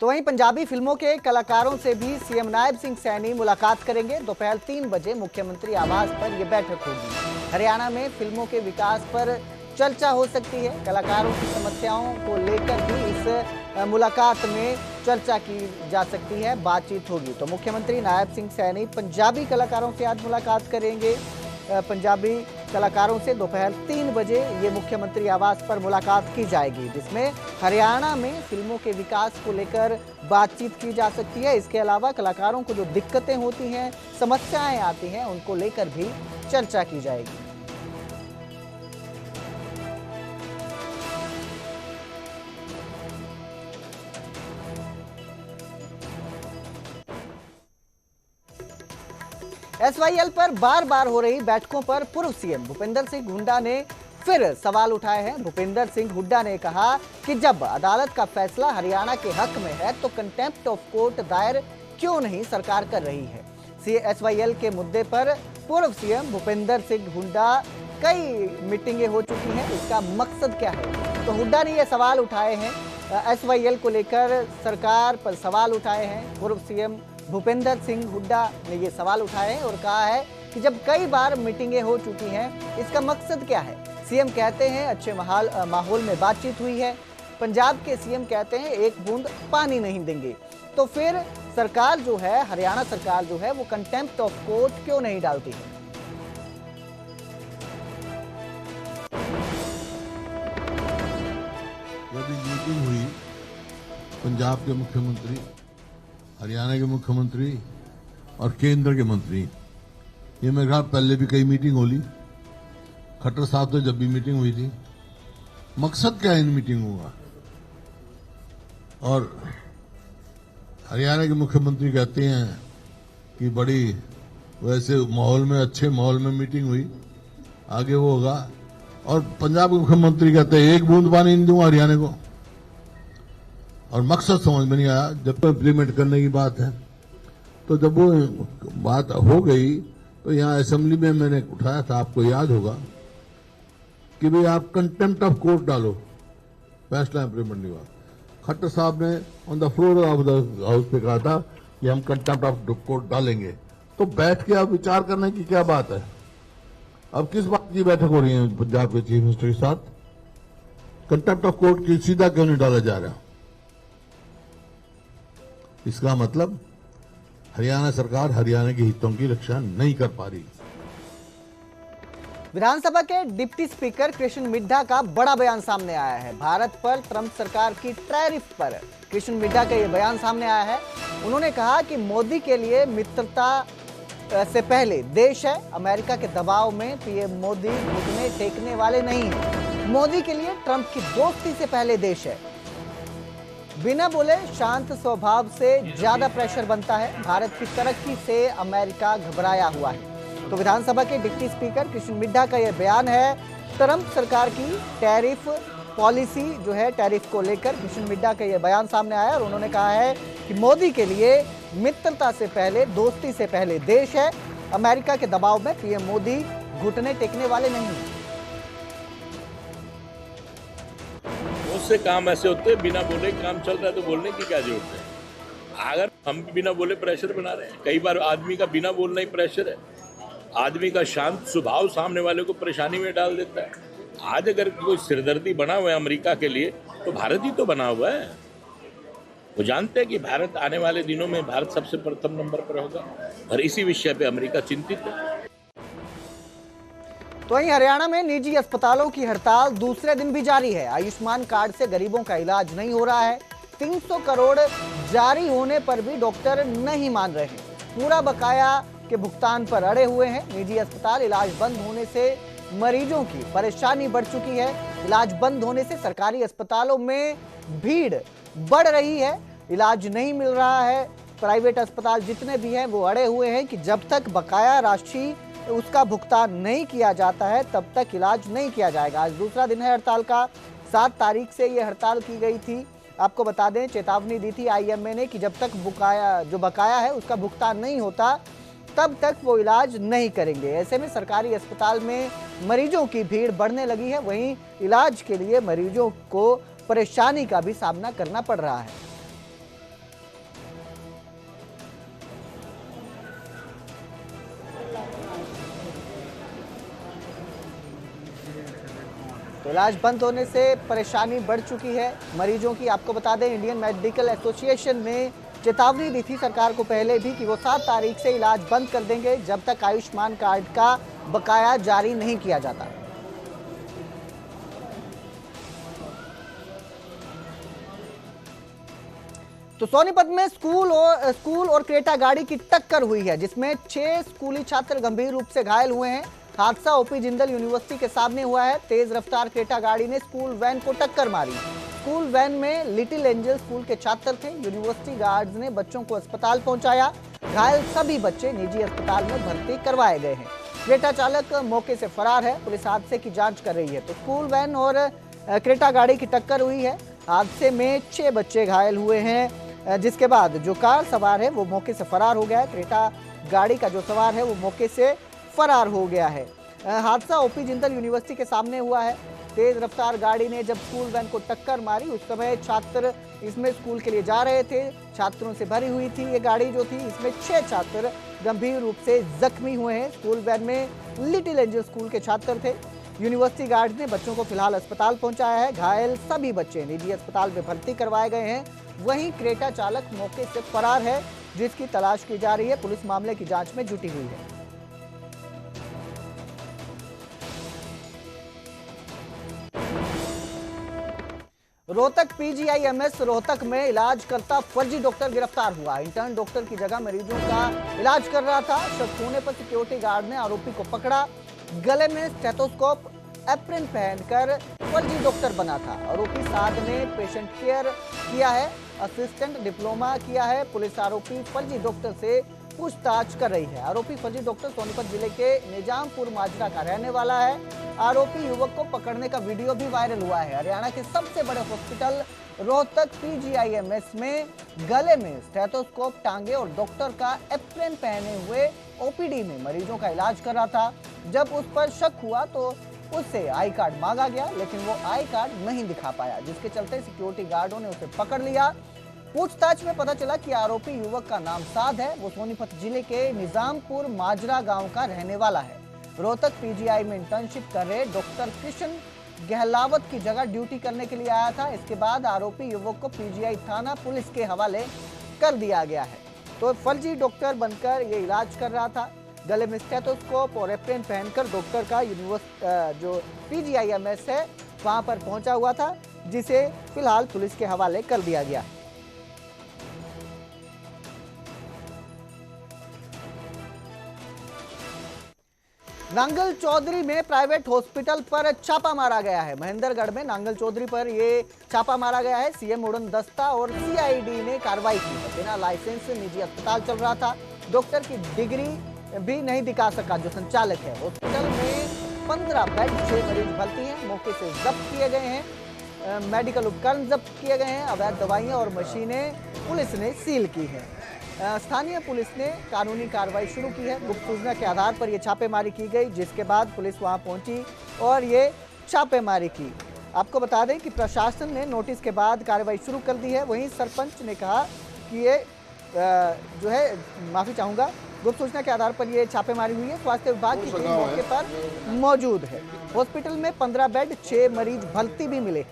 तो वहीं पंजाबी फिल्मों के कलाकारों से भी सीएम नायब सिंह सैनी मुलाकात करेंगे। दोपहर 3 बजे मुख्यमंत्री आवास पर यह बैठक होगी। हरियाणा में फिल्मों के विकास पर चर्चा हो सकती है। कलाकारों की समस्याओं को लेकर भी इस मुलाकात में चर्चा की जा सकती है, बातचीत होगी। तो मुख्यमंत्री नायब सिंह सैनी पंजाबी कलाकारों से आज मुलाकात करेंगे। पंजाबी कलाकारों से दोपहर 3 बजे ये मुख्यमंत्री आवास पर मुलाकात की जाएगी, जिसमें हरियाणा में फिल्मों के विकास को लेकर बातचीत की जा सकती है। इसके अलावा कलाकारों को जो दिक्कतें होती हैं, समस्याएं आती हैं, उनको लेकर भी चर्चा की जाएगी। एसवाईएल पर बार बार हो रही बैठकों पर पूर्व सीएम भूपेंद्र सिंह हुड्डा ने फिर सवाल उठाए हैं। भूपेंद्र सिंह हुड्डा ने कहा कि जब अदालत का फैसला हरियाणा के हक में है तो कंटेम्प्ट ऑफ कोर्ट दायर क्यों नहीं सरकार कर रही है। एसवाईएल के मुद्दे पर पूर्व सीएम भूपेंद्र सिंह हुड्डा कई मीटिंगें हो चुकी हैं, इसका मकसद क्या है। तो हुड्डा ने यह सवाल उठाए हैं, एसवाईएल को लेकर सरकार पर सवाल उठाए हैं। पूर्व सीएम भूपेंद्र सिंह हुड्डा ने ये सवाल उठाए और कहा है कि जब कई बार मीटिंगें हो चुकी हैं, इसका मकसद क्या है। सीएम कहते हैं अच्छे माहौल में बातचीत हुई है। पंजाब के सीएम कहते हैं एक बूंद पानी नहीं देंगे। तो फिर सरकार जो है, हरियाणा सरकार जो है, वो कंटेम्प्ट ऑफ कोर्ट क्यों नहीं डालती है। जब मीटिंग हुई पंजाब के मुख्यमंत्री, हरियाणा के मुख्यमंत्री और केंद्र के मंत्री, ये मेरे ख्याल पहले भी कई मीटिंग होली। खट्टर साहब तो जब भी मीटिंग हुई थी। मकसद क्या है इन मीटिंगों का। और हरियाणा के मुख्यमंत्री कहते हैं कि बड़ी वैसे माहौल में, अच्छे माहौल में मीटिंग हुई, आगे वो होगा। और पंजाब के मुख्यमंत्री कहते हैं एक बूंद पानी नहीं दूंगा हरियाणा को। और मकसद समझ में नहीं आया। जब तो इम्प्लीमेंट करने की बात है, तो जब वो बात हो गई तो यहाँ असेंबली में मैंने उठाया था, आपको याद होगा, कि भाई आप कंटेम्प्ट ऑफ कोर्ट डालो, फैसला इम्प्लीमेंट नहीं हुआ। खट्टर साहब ने on the floor of the house पे कहा था कि हम कंटेम्प्ट ऑफ कोर्ट डालेंगे। तो बैठ के अब विचार करने की क्या बात है। अब किस बात की बैठक हो रही है पंजाब के चीफ मिनिस्टर के साथ। कंटेम्प्ट ऑफ कोर्ट की सीधा क्यों नहीं डाला जा रहा। इसका मतलब हरियाणा सरकार हरियाणा के हितों की रक्षा नहीं कर पा रही। विधानसभा के डिप्टी स्पीकर कृष्ण मिड्ढा का बड़ा बयान सामने आया है। भारत पर ट्रंप सरकार की टैरिफ पर कृष्ण मिड्ढा का यह बयान सामने आया है। उन्होंने कहा कि मोदी के लिए मित्रता से पहले देश है। अमेरिका के दबाव में पीएम मोदी घुटने टेकने वाले नहीं हैं। मोदी के लिए ट्रंप की दोस्ती से पहले देश है। बिना बोले शांत स्वभाव से ज्यादा प्रेशर बनता है। भारत की तरक्की से अमेरिका घबराया हुआ है। तो विधानसभा के डिप्टी स्पीकर कृष्ण मिड्ढा का यह बयान है। ट्रंप सरकार की टैरिफ पॉलिसी जो है, टैरिफ को लेकर कृष्ण मिड्ढा का यह बयान सामने आया और उन्होंने कहा है कि मोदी के लिए मित्रता से पहले, दोस्ती से पहले देश है। अमेरिका के दबाव में पीएम मोदी घुटने टेकने वाले नहीं। उससे काम ऐसे होते हैं, बिना बोले काम चल रहा है तो बोलने की क्या जरूरत है। अगर हम बिना बोले प्रेशर बना रहे हैं, कई बार आदमी का बिना बोलना ही प्रेशर है। आदमी का शांत स्वभाव सामने वाले को परेशानी में डाल देता है। आज अगर कोई सिरदर्दी बना हुआ है अमेरिका के लिए, तो भारत ही तो बना हुआ है। वो जानते हैं कि भारत आने वाले दिनों में भारत सबसे प्रथम नंबर पर होगा और इसी विषय पे अमेरिका चिंतित है। तो वहीं हरियाणा में निजी अस्पतालों की हड़ताल दूसरे दिन भी जारी है। आयुष्मान कार्ड से गरीबों का इलाज नहीं हो रहा है। 300 करोड़ जारी होने पर भी डॉक्टर नहीं मान रहे हैं। पूरा बकाया के भुगतान पर अड़े हुए हैं। निजी अस्पताल इलाज बंद होने से मरीजों की परेशानी बढ़ चुकी है। इलाज बंद होने से सरकारी अस्पतालों में भीड़ बढ़ रही है। इलाज नहीं मिल रहा है। प्राइवेट अस्पताल जितने भी हैं वो अड़े हुए हैं कि जब तक बकाया राशि उसका भुगतान नहीं किया जाता है तब तक इलाज नहीं किया जाएगा। आज दूसरा दिन है हड़ताल का। 7 तारीख से ये हड़ताल की गई थी। आपको बता दें, चेतावनी दी थी आईएमए ने कि जब तक बकाया है उसका भुगतान नहीं होता तब तक वो इलाज नहीं करेंगे। ऐसे में सरकारी अस्पताल में मरीजों की भीड़ बढ़ने लगी है। वहीं इलाज के लिए मरीजों को परेशानी का भी सामना करना पड़ रहा है। तो इलाज बंद होने से परेशानी बढ़ चुकी है मरीजों की। आपको बता दें, इंडियन मेडिकल एसोसिएशन ने चेतावनी दी थी सरकार को पहले भी कि वो 7 तारीख से इलाज बंद कर देंगे जब तक आयुष्मान कार्ड का बकाया जारी नहीं किया जाता। तो सोनीपत में स्कूल और क्रेटा गाड़ी की टक्कर हुई है, जिसमें 6 स्कूली छात्र गंभीर रूप से घायल हुए हैं। हादसा ओपी जिंदल यूनिवर्सिटी के सामने हुआ है। तेज रफ्तार क्रेटा गाड़ी ने स्कूल वैन को टक्कर मारी। स्कूल वैन में लिटिल एंजल स्कूल के छात्र थे। यूनिवर्सिटी गार्ड्स ने बच्चों को अस्पताल पहुंचाया। घायल सभी बच्चे निजी अस्पताल में भर्ती करवाए गए हैं। क्रेटा चालक मौके से फरार है। पुलिस हादसे की जांच कर रही है। तो स्कूल वैन और क्रेटा गाड़ी की टक्कर हुई है। हादसे में 6 बच्चे घायल हुए हैं, जिसके बाद जो कार सवार है वो मौके से फरार हो गया है। क्रेटा गाड़ी का जो सवार है वो मौके से फरार हो गया है। हादसा ओपी जिंदल यूनिवर्सिटी के सामने हुआ है। तेज रफ्तार गाड़ी ने जब स्कूल वैन को टक्कर मारी, उस समय छात्र इसमें स्कूल के लिए जा रहे थे। छात्रों से भरी हुई थी ये गाड़ी जो थी। इसमें 6 छात्र गंभीर रूप से जख्मी हुए हैं। स्कूल वैन में लिटिल एंजल स्कूल के छात्र थे। यूनिवर्सिटी गार्ड ने बच्चों को फिलहाल अस्पताल पहुंचाया है। घायल सभी बच्चे निजी अस्पताल में भर्ती करवाए गए हैं। वहीं क्रेटा चालक मौके से फरार है, जिसकी तलाश की जा रही है। पुलिस मामले की जांच में जुटी हुई है। रोहतक पीजीआईएमएस रोहतक में इलाज करता फर्जी डॉक्टर गिरफ्तार हुआ। इंटर्न डॉक्टर की जगह मरीजों का इलाज कर रहा था। शक होने पर सिक्योरिटी गार्ड ने आरोपी को पकड़ा। गले में स्टेथोस्कोप, एप्रिन पहनकर फर्जी डॉक्टर बना था। आरोपी साध ने पेशेंट केयर किया है, असिस्टेंट डिप्लोमा किया है। पुलिस आरोपी फर्जी डॉक्टर से पूछताछ कर रही है। आरोपी फर्जी डॉक्टर सोनीपत जिले के निजामपुर माजरा का रहने वाला है। आरोपी युवक को पकड़ने का वीडियो भी वायरल हुआ है। हरियाणा के सबसे बड़े हॉस्पिटल रोहतक पीजीआईएमएस में गले में स्टेथोस्कोप टांगे और डॉक्टर का एप्रिन पहने हुए ओपीडी में मरीजों का इलाज कर रहा था। जब उस पर शक हुआ तो उससे आई कार्ड मांगा गया, लेकिन वो आई कार्ड नहीं दिखा पाया, जिसके चलते सिक्योरिटी गार्डों ने उसे पकड़ लिया। पूछताछ में पता चला कि आरोपी युवक का नाम साध है। वो सोनीपत जिले के निजामपुर माजरा गांव का रहने वाला है। रोहतक पीजीआई में इंटर्नशिप कर रहे डॉक्टर कृष्ण गहलावत की जगह ड्यूटी करने के लिए आया था। इसके बाद आरोपी युवक को पीजीआई थाना पुलिस के हवाले कर दिया गया है। तो फर्जी डॉक्टर बनकर ये इलाज कर रहा था। गले में स्टेथोस्कोप और एप्रिन पहनकर डॉक्टर का जो पीजीआईएमएस है वहां पर पहुंचा हुआ था, जिसे फिलहाल पुलिस के हवाले कर दिया गया है। नांगल चौधरी में प्राइवेट हॉस्पिटल पर छापा मारा गया है। महेंद्रगढ़ में नांगल चौधरी पर ये छापा मारा गया है। सीएम उड़न दस्ता और सीआईडी ने कार्रवाई की है। बिना लाइसेंस से निजी अस्पताल चल रहा था। डॉक्टर की डिग्री भी नहीं दिखा सका जो संचालक है। हॉस्पिटल में 15 बेड, 6 मरीज भर्ती हैं। मौके से जब्त किए गए हैं। मेडिकल उपकरण जब्त किए गए हैं। अवैध दवाइयां और मशीनें पुलिस ने सील की है। स्थानीय पुलिस ने कानूनी कार्रवाई शुरू की है। गुप्त सूचना के आधार पर यह छापेमारी की गई, जिसके बाद पुलिस वहां पहुंची और ये छापेमारी की। आपको बता दें कि प्रशासन ने नोटिस के बाद कार्रवाई शुरू कर दी है। वहीं सरपंच ने कहा कि ये जो है, माफी चाहूंगा, गुप्त सूचना के आधार पर ये छापेमारी हुई है। स्वास्थ्य विभाग की टीम मौके पर मौजूद है। हॉस्पिटल में 15 बेड, 6 मरीज भर्ती भी मिले।